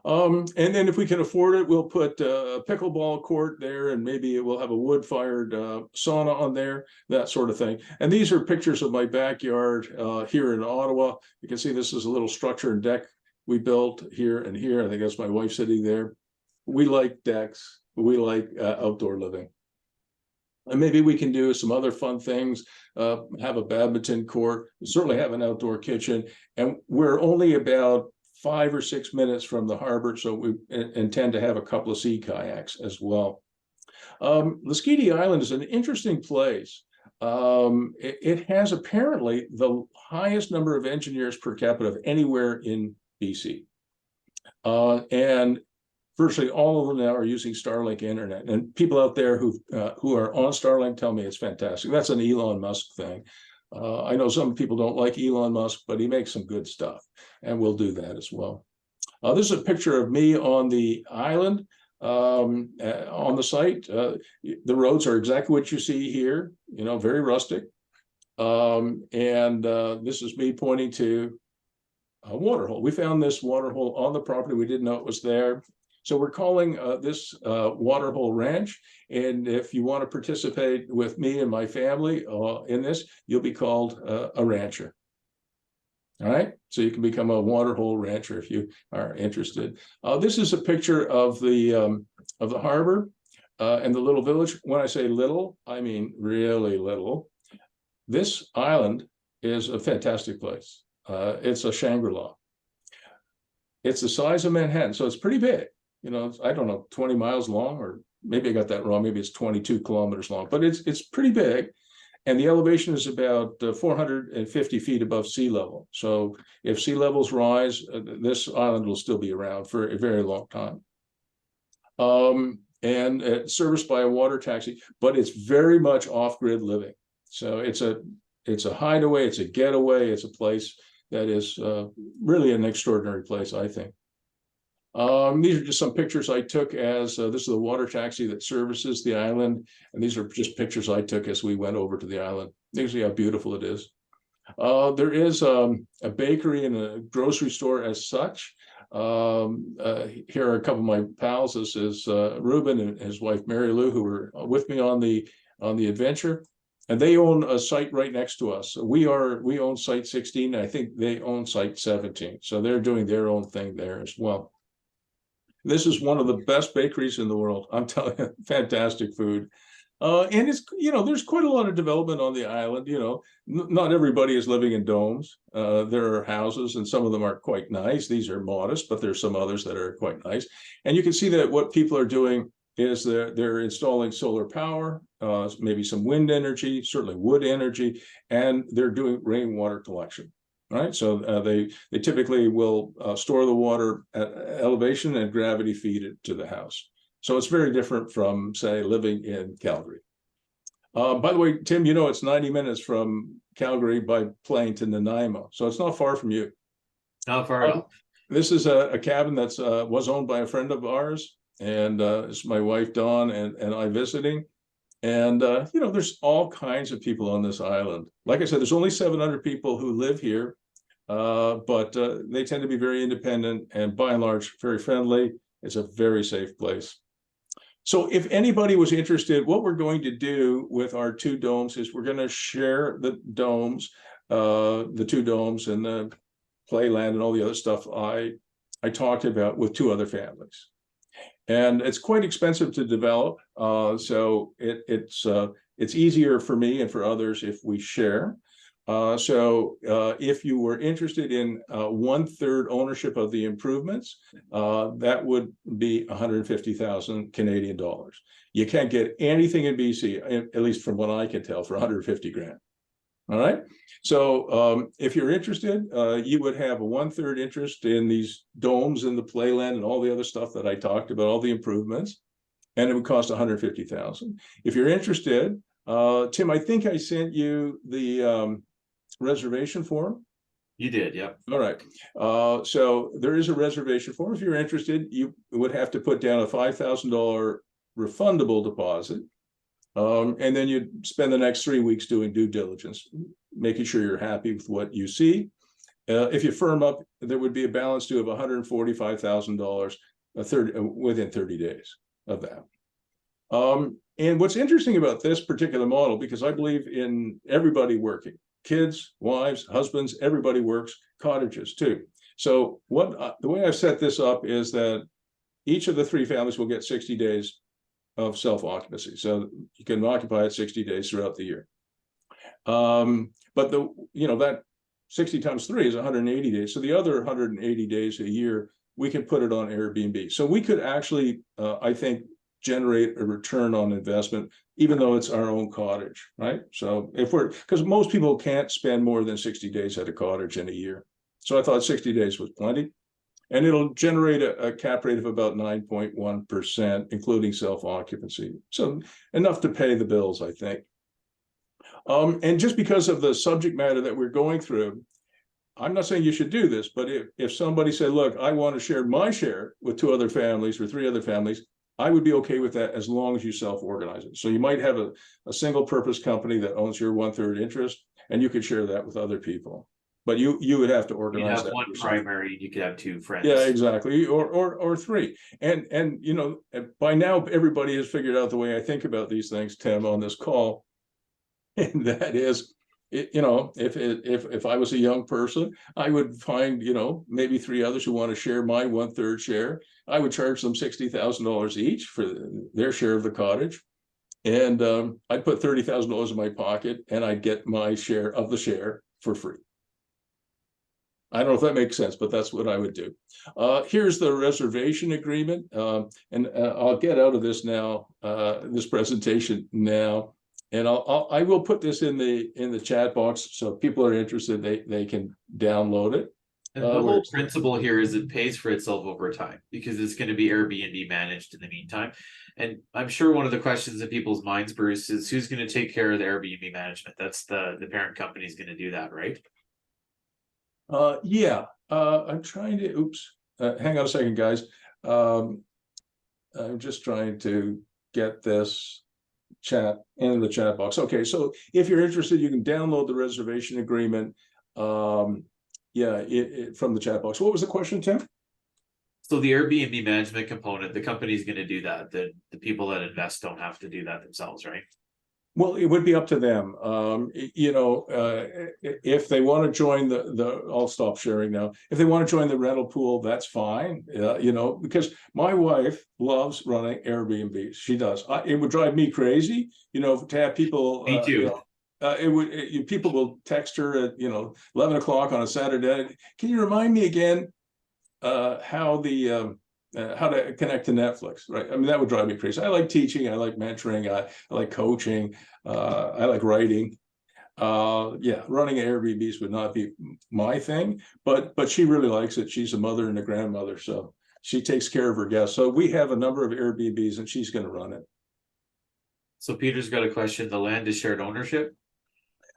S1: And then if we can afford it, we'll put a pickleball court there, and maybe we'll have a wood-fired sauna on there, that sort of thing. And these are pictures of my backyard here in Ottawa. You can see this is a little structure and deck we built here and here. I think that's my wife sitting there. We like decks. We like outdoor living. And maybe we can do some other fun things, have a badminton court, certainly have an outdoor kitchen. And we're only about 5 or 6 minutes from the harbor, so we intend to have a couple of sea kayaks as well. Lasqueti Island is an interesting place. It has apparently the highest number of engineers per capita of anywhere in BC. And virtually all of them now are using Starlink internet. And people out there who are on Starlink tell me it's fantastic. That's an Elon Musk thing. I know some people don't like Elon Musk, but he makes some good stuff, and we'll do that as well. This is a picture of me on the island, on the site. The roads are exactly what you see here, very rustic. This is me pointing to a water hole. We found this water hole on the property. We didn't know it was there. So we're calling this Waterhole Ranch. And if you want to participate with me and my family in this, you'll be called a rancher. All right. So you can become a Waterhole rancher if you are interested. This is a picture of the harbor and the little village. When I say little, I mean really little. This island is a fantastic place. It's a Shangri-La. It's the size of Manhattan, so it's pretty big. I don't know, 20 miles long, or maybe I got that wrong. Maybe it's 22 kilometers long, but it's pretty big. And the elevation is about 450 feet above sea level. So if sea levels rise, this island will still be around for a very long time. And it's serviced by a water taxi, but it's very much off-grid living. So it's a hideaway, it's a getaway, it's a place that is really an extraordinary place, I think. These are just some pictures I took as this is the water taxi that services the island. And these are just pictures I took as we went over to the island. You can see how beautiful it is. There is a bakery and a grocery store as such. Here are a couple of my pals. This is Ruben and his wife, Mary Lou, who were with me on the adventure. And they own a site right next to us. We own site 16. And I think they own site 17. So they're doing their own thing there as well. This is one of the best bakeries in the world. I'm telling you, fantastic food. And it's, there's quite a lot of development on the island. Not everybody is living in domes. There are houses, and some of them are quite nice. These are modest, but there's some others that are quite nice. And you can see that what people are doing is they're installing solar power, maybe some wind energy, certainly wood energy, and they're doing rainwater collection. Right, so they typically will store the water at elevation and gravity feed it to the house. So it's very different from, say, living in Calgary. By the way, Tim, it's 90 minutes from Calgary by plane to Nanaimo, so it's not far from you.
S2: Not far at all.
S1: This is a cabin that's was owned by a friend of ours, and it's my wife Dawn and I visiting. And there's all kinds of people on this island. Like I said, there's only 700 people who live here. But they tend to be very independent and by and large very friendly. It's a very safe place. So if anybody was interested, what we're going to do with our 2 domes is we're going to share the domes, the 2 domes and the playland and all the other stuff I talked about with 2 other families. And it's quite expensive to develop. So it's easier for me and for others if we share. So if you were interested in 1/3 ownership of the improvements, that would be 150,000 Canadian dollars. You can't get anything in BC, at least from what I can tell, for 150 grand. All right. So if you're interested, you would have a 1/3 interest in these domes and the playland and all the other stuff that I talked about, all the improvements, and it would cost 150,000. If you're interested, Tim, I think I sent you the reservation form.
S2: You did, yep.
S1: All right. So there is a reservation form. If you're interested, you would have to put down a $5,000 refundable deposit. And then you'd spend the next 3 weeks doing due diligence, making sure you're happy with what you see. If you firm up, there would be a balance due of $145,000 within 30 days of that. And what's interesting about this particular model, because I believe in everybody working, kids, wives, husbands, everybody works, cottages too. So the way I've set this up is that each of the 3 families will get 60 days of self-occupancy. So you can occupy it 60 days throughout the year. But that 60 times 3 is 180 days. So the other 180 days a year, we can put it on Airbnb. So we could actually, I think, generate a return on investment, even though it's our own cottage, right? So because most people can't spend more than 60 days at a cottage in a year. So I thought 60 days was plenty. And it'll generate a cap rate of about 9.1%, including self-occupancy. So enough to pay the bills, I think. And just because of the subject matter that we're going through, I'm not saying you should do this, but if somebody said, look, I want to share my share with 2 other families or 3 other families, I would be okay with that as long as you self-organize it. So you might have a single purpose company that owns your 1/3 interest, and you could share that with other people. But you would have to organize
S2: You have
S1: that
S2: one
S1: yourself.
S2: primary, you could have 2 friends.
S1: Yeah, exactly. Or 3. And by now everybody has figured out the way I think about these things, Tim, on this call. And that is, if I was a young person, I would find, maybe 3 others who want to share my 1/3 share. I would charge them $60,000 each for their share of the cottage. And I'd put $30,000 in my pocket and I'd get my share of the share for free. I don't know if that makes sense, but that's what I would do. Here's the reservation agreement. And I'll get out of this now, this presentation now. And I will put this in the chat box, so if people are interested, they can download it.
S2: And the whole principle here is it pays for itself over time because it's going to be Airbnb managed in the meantime. And I'm sure one of the questions in people's minds, Bruce, is who's going to take care of the Airbnb management? That's the parent company is going to do that, right?
S1: Yeah. I'm trying to, hang on a second, guys. I'm just trying to get this chat in the chat box. Okay, so if you're interested, you can download the reservation agreement. From the chat box. What was the question, Tim?
S2: So the Airbnb management component, the company's going to do that. The people that invest don't have to do that themselves, right?
S1: Well, it would be up to them. If they want to join I'll stop sharing now. If they want to join the rental pool, that's fine. Because my wife loves running Airbnb. She does. It would drive me crazy, to have people.
S2: Me too.
S1: People will text her at 11 o'clock on a Saturday. Can you remind me again how to connect to Netflix, right? I mean, that would drive me crazy. I like teaching, I like mentoring, I like coaching, I like writing. Running Airbnbs would not be my thing, but she really likes it. She's a mother and a grandmother, so she takes care of her guests. So we have a number of Airbnbs and she's going to run it.
S2: So Peter's got a question. The land is shared ownership?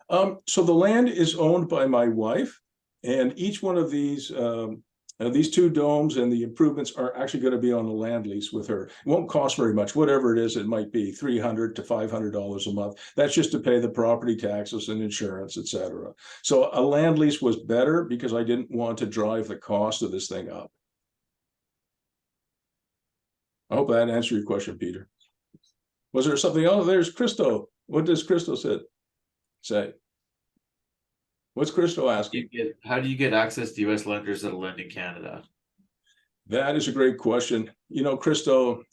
S1: So the land is owned by my wife, and each one of these 2 domes and the improvements are actually going to be on a land lease with her. It won't cost very much, whatever it is. It might be $300 to $500 a month. That's just to pay the property taxes and insurance, etc. So a land lease was better because I didn't want to drive the cost of this thing up. I hope that answered your question, Peter. Was there something else? There's Christo. What does Christo say? What's Christo asking?
S2: How do you get access to U.S. lenders that'll lend in Canada?
S1: That is a great question. Christo,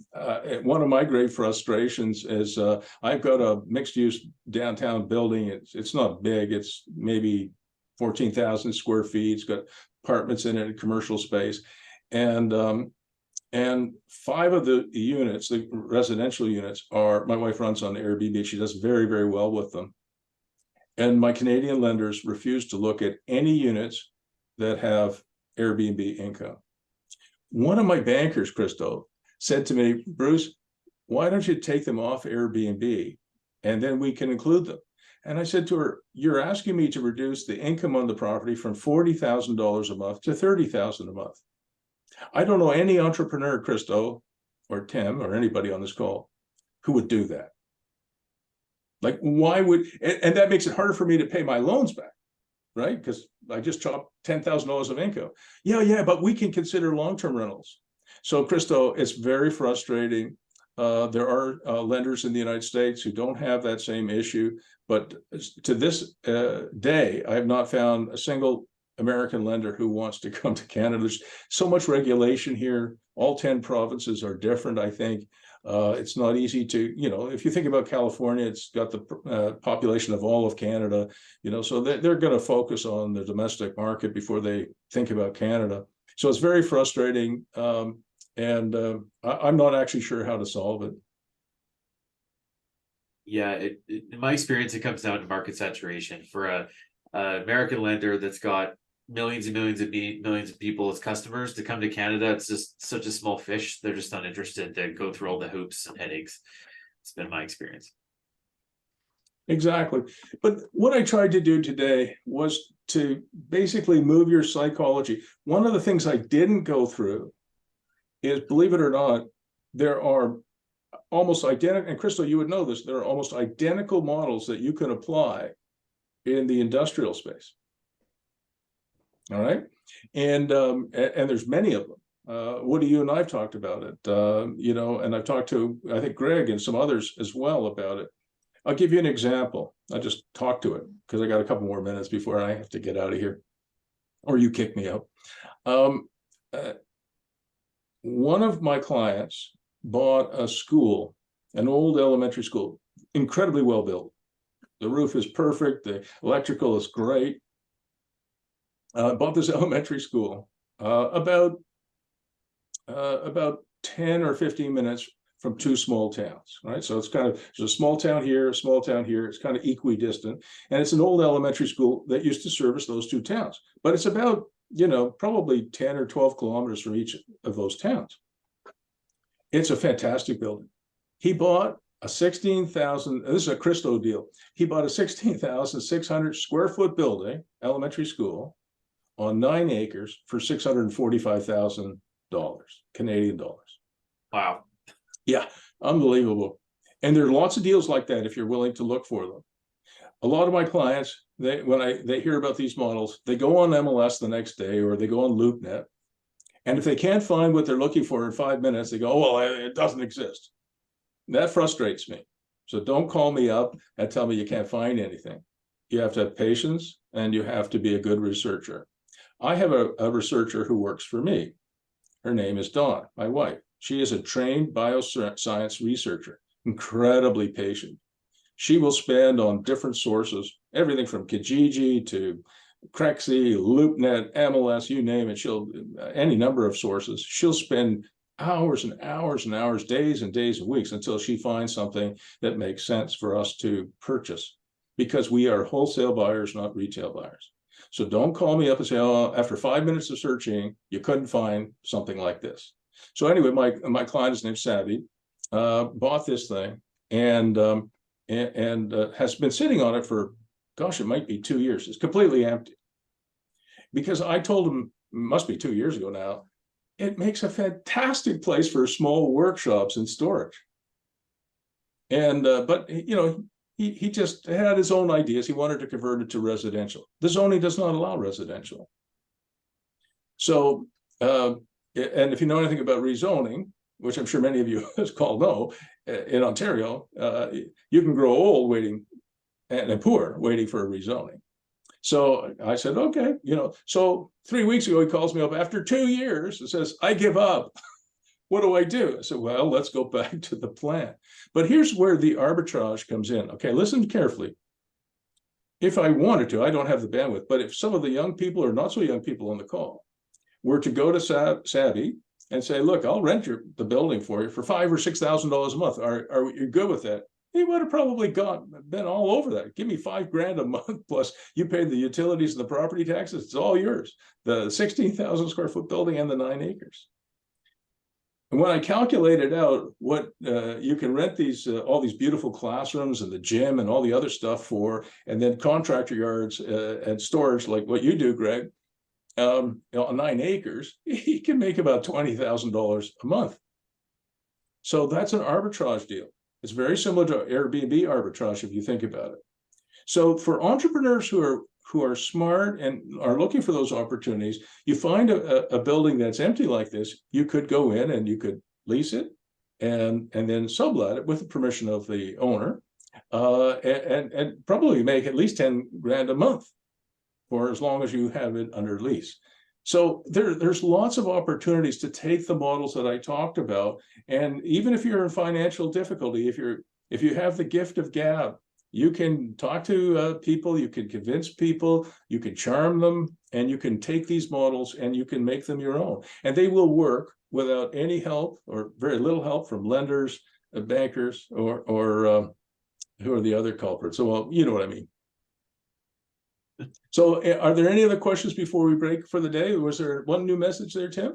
S1: one of my great frustrations is I've got a mixed-use downtown building. It's not big. It's maybe 14,000 square feet. It's got apartments in it, a commercial space, and 5 of the units, the residential units, my wife runs on Airbnb. She does very, very well with them. And my Canadian lenders refuse to look at any units that have Airbnb income. One of my bankers, Christo, said to me, Bruce, why don't you take them off Airbnb and then we can include them? And I said to her, you're asking me to reduce the income on the property from $40,000 a month to $30,000 a month. I don't know any entrepreneur, Christo or Tim or anybody on this call, who would do that. Like, why would, and that makes it harder for me to pay my loans back, right? Because I just chopped $10,000 of income. Yeah, but we can consider long-term rentals. So, Christo, it's very frustrating. There are lenders in the United States who don't have that same issue, but to this day, I have not found a single American lender who wants to come to Canada. There's so much regulation here. All 10 provinces are different, I think. It's not easy to, if you think about California, it's got the population of all of Canada, so they're going to focus on the domestic market before they think about Canada. So it's very frustrating. And I'm not actually sure how to solve it.
S2: Yeah, in my experience, it comes down to market saturation. For a American lender that's got millions and millions of people as customers, to come to Canada, it's just such a small fish. They're just not interested to go through all the hoops and headaches. It's been my experience.
S1: Exactly. But what I tried to do today was to basically move your psychology. One of the things I didn't go through is, believe it or not, there are almost identical, and Crystal, you would know this, there are almost identical models that you can apply in the industrial space. All right. And there's many of them. Woody, you and I've talked about it, and I've talked to, I think, Greg and some others as well about it. I'll give you an example. I just talked to it because I got a couple more minutes before I have to get out of here, or you kick me out. One of my clients bought a school, an old elementary school, incredibly well built. The roof is perfect. The electrical is great. Bought this elementary school about 10 or 15 minutes from two small towns, right? So it's kind of, there's a small town here, a small town here. It's kind of equidistant. And it's an old elementary school that used to service those two towns. But it's about, probably 10 or 12 kilometers from each of those towns. It's a fantastic building. He bought a 16,000, this is a Christo deal. He bought a 16,600 square foot building, elementary school, on 9 acres for $645,000 Canadian dollars.
S2: Wow.
S1: Yeah, unbelievable. And there are lots of deals like that if you're willing to look for them. A lot of my clients, when they hear about these models, they go on MLS the next day, or they go on LoopNet. And if they can't find what they're looking for in 5 minutes, they go, oh, well, it doesn't exist. That frustrates me. So don't call me up and tell me you can't find anything. You have to have patience, and you have to be a good researcher. I have a researcher who works for me. Her name is Dawn, my wife. She is a trained bioscience researcher, incredibly patient. She will spend on different sources, everything from Kijiji to Crexi, LoopNet, MLS, you name it. She'll, any number of sources. She'll spend hours and hours and hours, days and days and weeks until she finds something that makes sense for us to purchase, because we are wholesale buyers, not retail buyers. So don't call me up and say, oh, after 5 minutes of searching, you couldn't find something like this. So anyway, my client is named Savvy, bought this thing and has been sitting on it for, gosh, it might be 2 years. It's completely empty. Because I told him, it must be 2 years ago now, it makes a fantastic place for small workshops and storage. And, but, he just had his own ideas. He wanted to convert it to residential. The zoning does not allow residential. So, and if you know anything about rezoning, which I'm sure many of you as call know, in Ontario, you can grow old waiting and poor waiting for a rezoning. So I said, okay, so 3 weeks ago, he calls me up after 2 years and says, I give up. What do I do? I said, well, let's go back to the plan. But here's where the arbitrage comes in. Okay, listen carefully. If I wanted to, I don't have the bandwidth, but if some of the young people or not so young people on the call were to go to Savvy and say, look, I'll rent the building for you for $5,000 or $6,000 a month. Are you good with that? He would have probably been all over that. Give me $5,000 a month, plus you pay the utilities and the property taxes. It's all yours. The 16,000 square foot building and the 9 acres. And when I calculated out what you can rent these all these beautiful classrooms and the gym and all the other stuff for, and then contractor yards and storage like what you do, Greg, on 9 acres, he can make about $20,000 a month. So that's an arbitrage deal. It's very similar to Airbnb arbitrage if you think about it. So for entrepreneurs who are smart and are looking for those opportunities, you find a building that's empty like this, you could go in and you could lease it and then sublet it with the permission of the owner, and probably make at least 10 grand a month for as long as you have it under lease. So there's lots of opportunities to take the models that I talked about. And even if you're in financial difficulty, if you have the gift of gab, you can talk to people, you can convince people, you can charm them, and you can take these models and you can make them your own. And they will work without any help or very little help from lenders, bankers, or who are the other culprits. So, well, you know what I mean. So are there any other questions before we break for the day? Was there one new message there, Tim?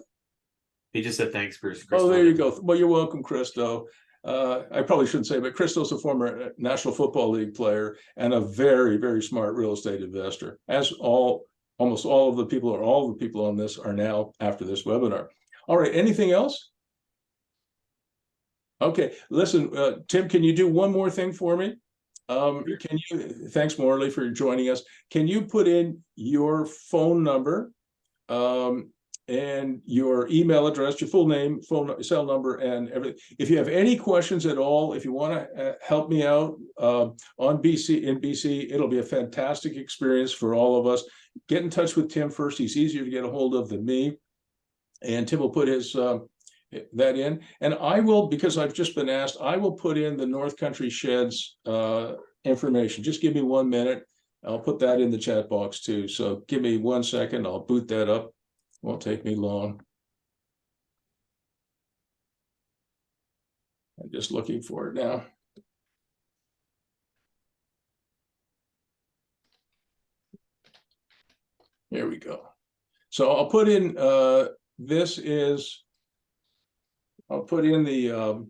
S2: He just said thanks, Bruce.
S1: Oh, there you go. Well, you're welcome, Christo. I probably shouldn't say, but Christo's a former National Football League player and a very, very smart real estate investor, as almost all of the people or all of the people on this are now after this webinar. All right, anything else? Okay, listen, Tim, can you do one more thing for me? Can you, thanks Morley for joining us. Can you put in your phone number and your email address, your full name, phone, cell number, and everything? If you have any questions at all, if you want to help me out in BC, it'll be a fantastic experience for all of us. Get in touch with Tim first. He's easier to get a hold of than me. And Tim will put his that in, and I will, because I've just been asked, I will put in the North Country Sheds information. Just give me 1 minute. I'll put that in the chat box too. So give me 1 second. I'll boot that up. Won't take me long. I'm just looking for it now. Here we go. So I'll put in I'll put in the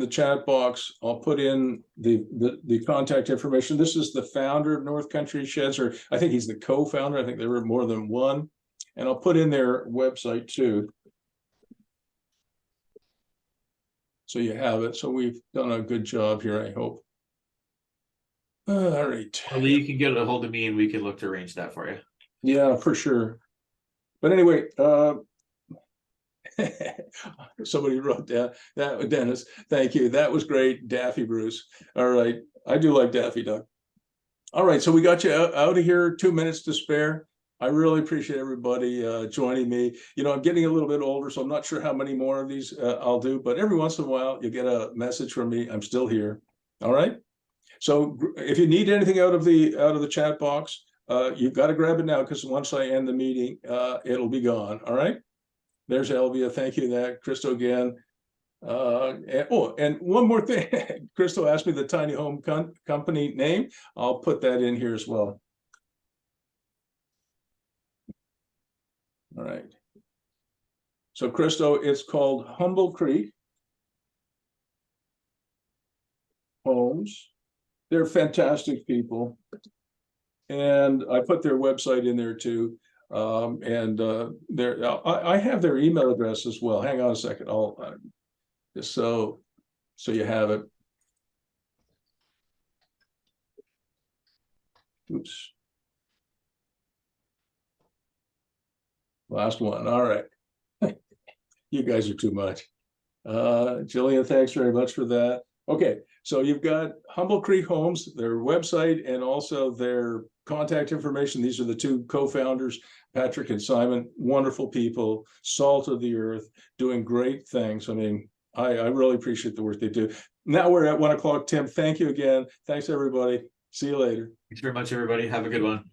S1: chat box, I'll put in the contact information. This is the founder of North Country Sheds, or I think he's the co-founder. I think there were more than one. And I'll put in their website too. So you have it. So we've done a good job here, I hope. All right.
S2: Well, you can get a hold of me and we can look to arrange that for you.
S1: Yeah, for sure. But anyway, somebody wrote down that, Dennis, thank you. That was great, Daffy Bruce. All right. I do like Daffy Duck. All right. So we got you out of here, 2 minutes to spare. I really appreciate everybody joining me. You know, I'm getting a little bit older, so I'm not sure how many more of these I'll do, but every once in a while you get a message from me. I'm still here. All right. So if you need anything out of the chat box, you've got to grab it now, because once I end the meeting, it'll be gone. All right. There's Elvia. Thank you. That Christo again. And one more thing. Christo asked me the tiny home company name. I'll put that in here as well. All right. So Christo, it's called Humble Creek Homes. They're fantastic people. And I put their website in there too. I have their email address as well. Hang on a second. I'll just so you have it. Oops. Last one. All right. You guys are too much. Jillian, thanks very much for that. Okay, so you've got Humble Creek Homes, their website, and also their contact information. These are the two co-founders, Patrick and Simon. Wonderful people, salt of the earth, doing great things. I mean, I really appreciate the work they do. Now we're at 1 o'clock. Tim, thank you again. Thanks, everybody. See you later.
S2: Thanks very much, everybody. Have a good one.